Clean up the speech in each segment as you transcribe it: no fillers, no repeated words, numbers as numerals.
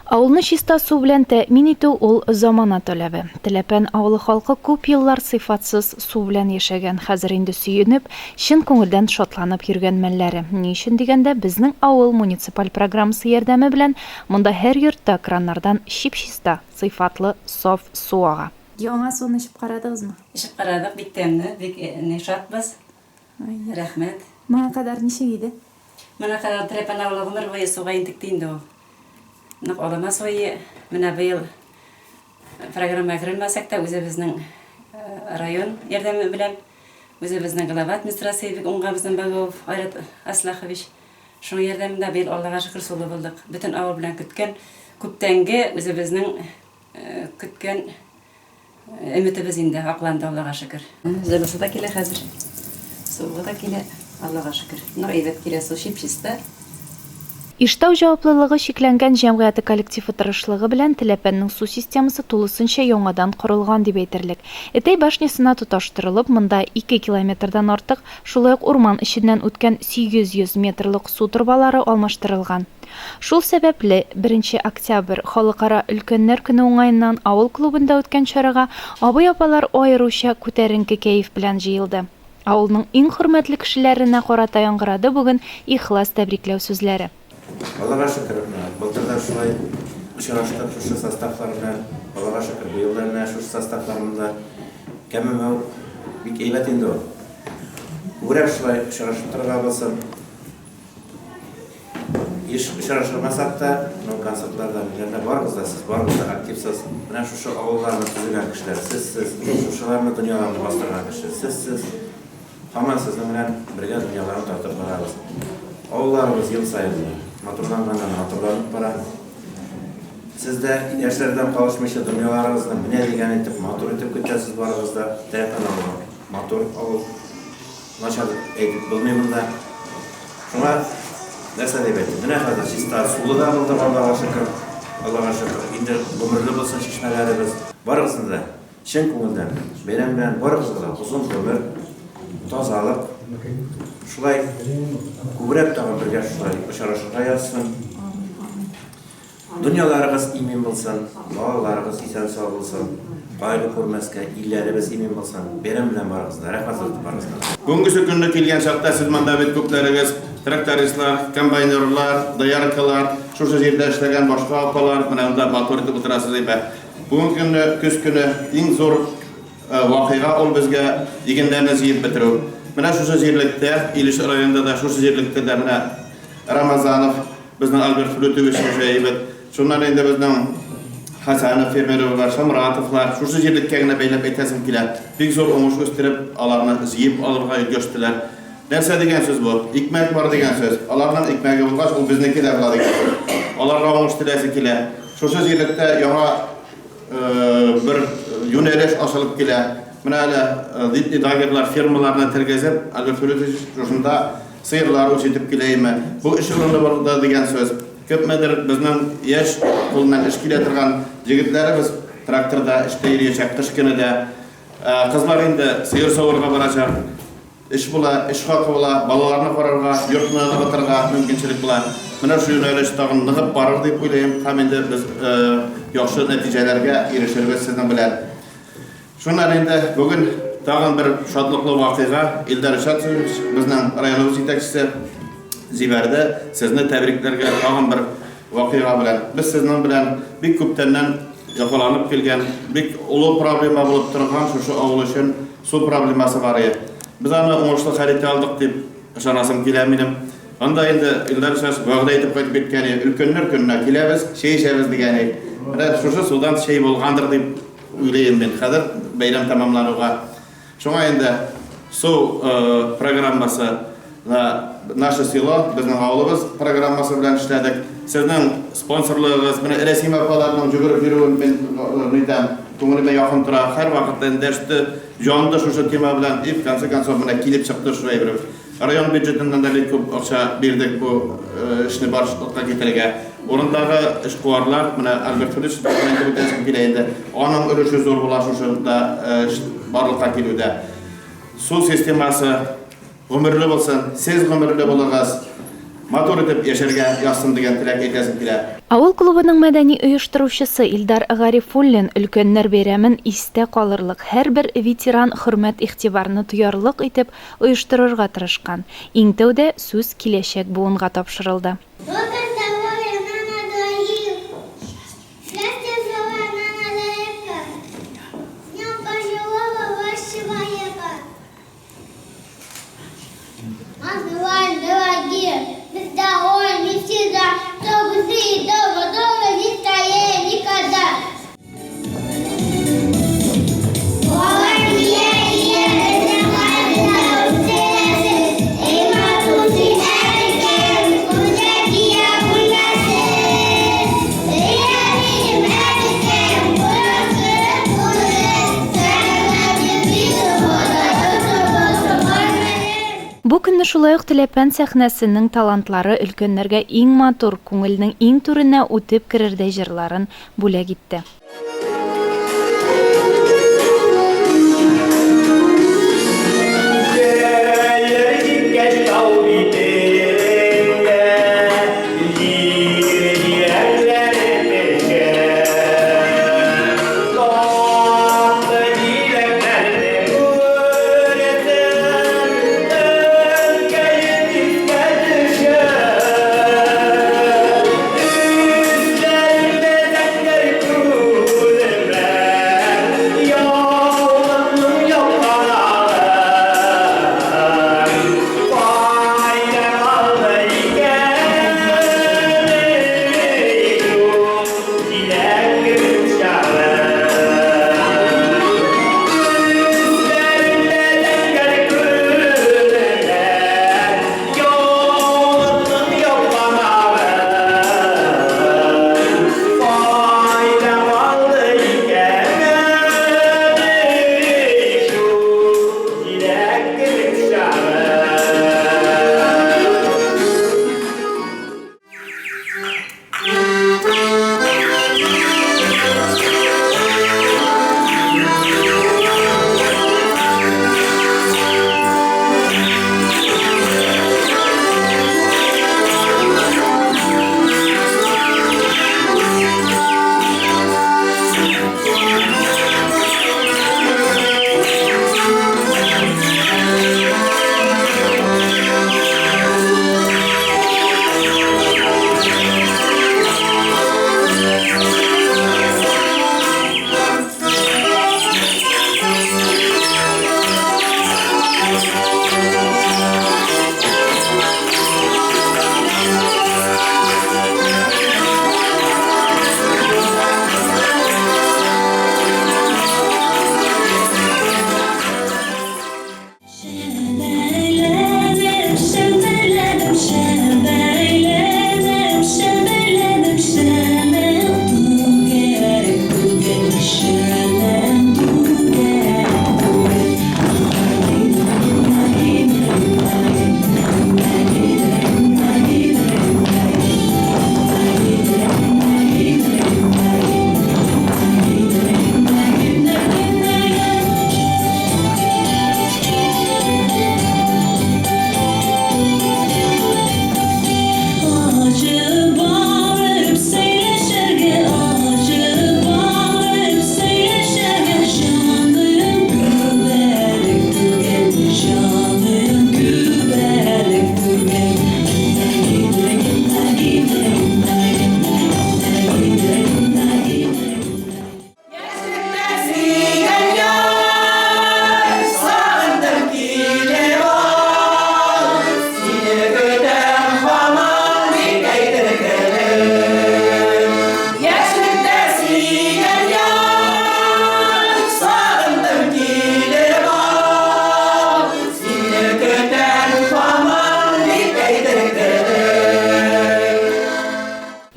Авылны чиста су белән тәэмин итү ул замана таләбе. Теләпән авылы халкы күп еллар сыйфатсыз су белән яшәгән. Хәзер инде сөенеп, чын күңелдән шатланып йөргән мәлләре. Ни өчен дигәндә, безнең авыл муниципаль программасы ярдәме белән монда һәр йортта краннардан чип-чиста, сыйфатлы, саф су ага. Яңа суны ичеп карадыгызмы? Ишеп карадык, бик тәмле, бик нишатбыз. Рәхмәт. Моңа кадәр ничек иде? Менә кадәр Теләпән авылы гомер буе суга интекте инде ул. Нык аламас буе, менә быел программа керелмәсәк тә үзебезнең район ярдәме белән үзебезнең глава администрация бик уңгабыздан Багов Айрат Аслахович шуның ярдәмендә быел Аллага шөкер сулы булдык. Бөтен авыл белән көткән күптәнге үзебезнең көткән өметебез инде акланды Аллага шөкер. Зөлфа да килә хәзер. Суга да килә Аллага шөкер. Ноябрь килә су чип-чиста. Иштау җаваплылыгы шикләнгән җәмгыяте коллективы тырышлыгы белән Теләпәннең су системасы тулысынча яңадан корылган дип әйтерлек. Этей башнясына тоташтырылып, монда 2 километрдан артык, шулай ук урман эченнән үткән 800 метрлык су турбалары алмаштырылган. Шул сәбәпле 1 октябрь халыкара өлкәннәр көне уңаеннан авыл клубында үткән чарага абый-апалар аеруча күтәренке кәеф белән җыелды. Авылның иң хөрмәтле кешеләренә карата яңгырады бүген ихлас тәбрикләү сүзләре. Аллага шөкер, былтырда шулай очраштык шушы составлар белән, Аллага шөкер, быел да менә шушы составларында кәмемәү бик әйбәт инде ул. Күбрәк шулай очрашып торырга булсын. Очрашмасак та, концертларда менә барыгыз да, сез барыгыз да активсыз. Менә шушы авылларны төзегән кешеләр, сез шушыларны дөньяларны бастырган кеше, сез һаман сезнең белән бергә дөньяларны тартып барабыз. Авылларыбыз ел сайын матурланганнан матурланып бара. Сез дә яшьләрдән калышмыйча дөньяларыгызны менә дигән итеп матур итеп көтәсез барыгызда. Теләпән авылы матур авыл. Начар әйтеп булмый монда. Шуңа нәрсә дип әйтим. Менә хәзер чиста сулы да булды Аллага шөкер. Аллага шөкер. Инде гомерле булсын чишмәләребез. Барыгызны да чын күңелдән бәйрәм белән барыгызга да узын гомер, тазалык. Шулай күбрәк тагын бергә шулай очрашырга язсын. Дөньяларыгыз имин булсын, балаларыгыз исән сау булсын, кайгы күрмәскә, илләребез имин булсын. Бәйрәм белән барыгызга, рәхмәт барыгызга. Бүгенге көнгә килгән чакта сез монда бит күпләрегез трактористлар, комбайнерлар, дояркалар, шушы җирдә эшләгән башка апалар менә монда мотор итеп утырасыз дип. Бүгенге көнне, көз көне иң зур вакыйга ул безгә дигәннәрне җыеп бетерү. Менә шушы җирлектә, Илеш районында да шушы җирлектә дә менә Рамазанов, безнең Альберт Флютович шәйбет, шуннан инде безнең Хасанов фермерлар, Шамратовлар, шушы җирлеккә генә бәйләп әйтәсем килә. Бик зур уңыш үстереп, аларны җыеп алырга өлгәштеләр. Нәрсә дигән сүз бу? Икмәк бар дигән сүз. Аларның икмәге булгач, ул безнеке дә була дигән сүз. Аларга уңыш теләсе килә. Шушы җирлектә яңа бер юнәлеш ачылып килә. Менә әле дидагерлар фермаларны тергезеп, Альберт Флютович шушында сыерлар үсетеп киләме. Бу эш урыны булды дигән сүз. Күпмедер безнең яшь кулдан эш килә торган җегетләребез тракторда эштә йөрячәк, кыш көне дә. Кызлар инде сыер савырга барачак. Эш була, эш хакы була, балаларны карарга, йортны ныгытырга мөмкинчелек була. Менә шу юнәлеш тагын ныгып барыр дип уйлыйм. Һәм инде без яхшы нәтиҗәләргә ирешербез сезнең белән. Шуннан инде бүген тагын бер шатлыклы вакыйга Илдар Шатович безнең районыбыз җитәкчесе җибәрде. Сезне тәбрикләргә тагын бер вакыйга белән. Без сезнең белән бик күптәннән яфаланып килгән, бик олы проблема булып торган шушы авыл өчен су проблемасы бар иде. Без аны уңышлы хәл итә алдык дип ышанасым килә минем. Анда инде Илдар Шатович вәгъдә итеп кайтып киткән иде. Өлкәннәр көненә киләбез, чәй эчәбез дигән иде. Менә шушы судан чәй булгандыр дип уйлыйм мен. Хәзер бәйрәм тәмамлануга. Шуңа инде су программасы наше село, безнең авылыбыз программасы белән эшләдек. Сезнең спонсорлыгыгыз, менә Рәсим апаларның җүгереп йөрүен мен нидән күңелемә якын тора. Һәр вакытта дәште, җанды шушы тема белән дип конце концов менә килеп чыкты шулай бер. Район бюджетыннан да бик күп акча бирдек бу эшне башка китәргә. Урындагы эшкуарлар менә Альберт Флютович белән үтәсем килә инде. Аның өлеше зур була шушында барлыкка килүдә. Су системасы гомерле булсын, сез гомерле булыгыз. motor etip yaşarga yazsın degan tilak etkazib kela. Авыл клубының мәдәни оештыручысы Илдар Гарифуллин өлкәннәр бәйрәмен истә калырлык һәрбер ветеран хөрмәт-игътибарны тоярлык итеп оештырырга тырышкан. Иң тәүдә сүз киләчәк буынга тапшырылды. Бу көнне шулай ук Теләпән сәхнәсенең талантлары өлкәннәргә иң матур, күңелнең иң түренә үтеп керердәй җырларын бүләк итте.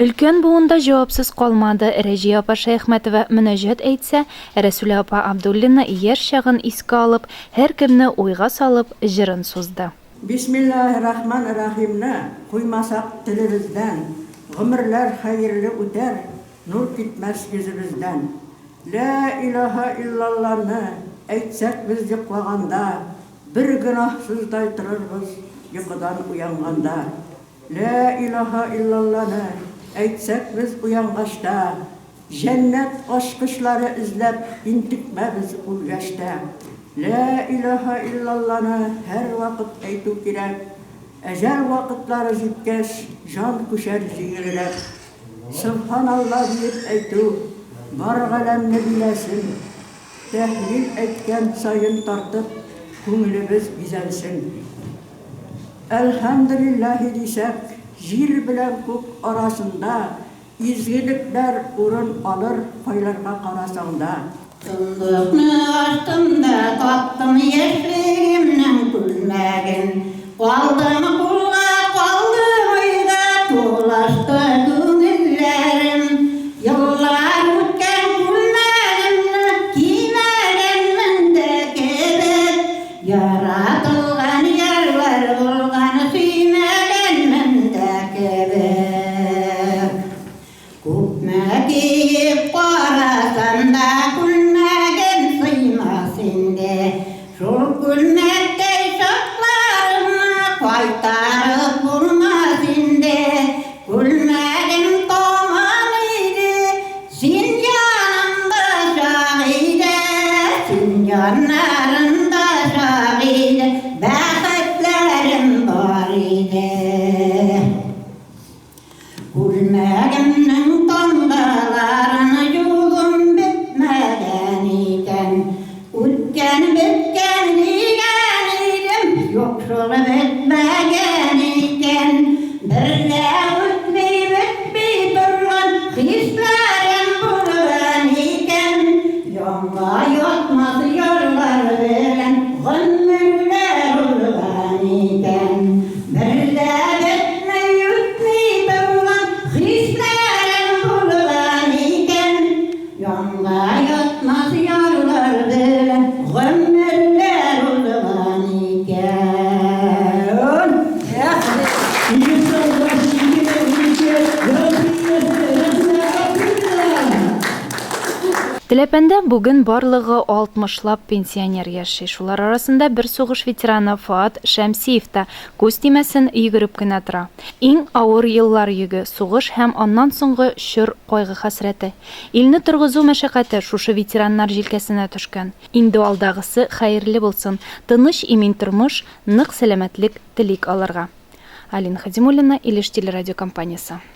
Өлкән буында җавапсыз калмады. Рәҗия апа Шәйхмәтова мөнәҗәт әйтсә, Рәсүлә апа Абдуллина яшь чагын искә алып, һәр кемне уйга салып, җырын сузды. Бисмиллаһир-рахманир-рахимне куймасак телебездән, гомерләр хәерле үтәр, нур китмәс йөзебездән. Ла илаха иллаллahны әйтсәк без йоклаганда, бер гөнаһсыздай торырбыз йокыдан уянганда. La ilahe illallah'ını aytsak biz uyangaçta, cennet aşkışları izlep intikme biz ul yaşta. La ilahe illallah'ını her vakit aytu kirek, ecel vakitları zipkeş, can kuşer zikirlep. Subhanallah deyip aytu, bargalemni bilesin, tehlil etken sayın tartıp, көңіліміз бизәлсін. Elhamdülillahi desek, jir bilen көк arasında, izgilikler urun alır faylarga karasanda. Kıllıkны açtım da tattım yeşliğimden gülmegin. Kaldım kulga, kaldım uyga, tuğlaştı gönüllerim. Yıllar ötken gülmegimni, giymegimmin de gerek. Yaratılgan yerler bulgan, suymegenmin de gerek. Kupme giyip karasan da gülmegen sıymas indi. Şol gülmektey şaklarıma kaytarıp vurmaz indi. Gülmegen tomanıydı, sin yanımda şahide, sin yanlarında şahide, bəxtlərim var idi. Gülmegimnin damlalarını yudum bitmeden iken, Ütken bitken diyen idim, yoksul bitmegen iken. Bir de ütmey durgan, hislerim bulgan iken. Yonga yotmaz yollar veren, gönüller olgan iken. Bir de ütmey durgan, hislerim bulgan iken. Yonga yotmaz yollar veren, gönüller olgan iken. Теләпәндә бүген барлыгы 60лап пенсионер яши. Шулар арасында бер сугыш ветераны Фуат Шәмсиев та күз тимәсен йөгереп кенә тора. Иң авыр еллар йөге, сугыш һәм аннан соңгы шөр кайгы хәсрәте. Илне торгызу мәшәкате шушы ветераннар җилкәсенә төшкән. Инде алдагысы хәерле булсын, тыныч имин тормыш, нык сәламәтлек телик алырга. Алина Хадимуллина, Илеш телерадиокомпаниясе.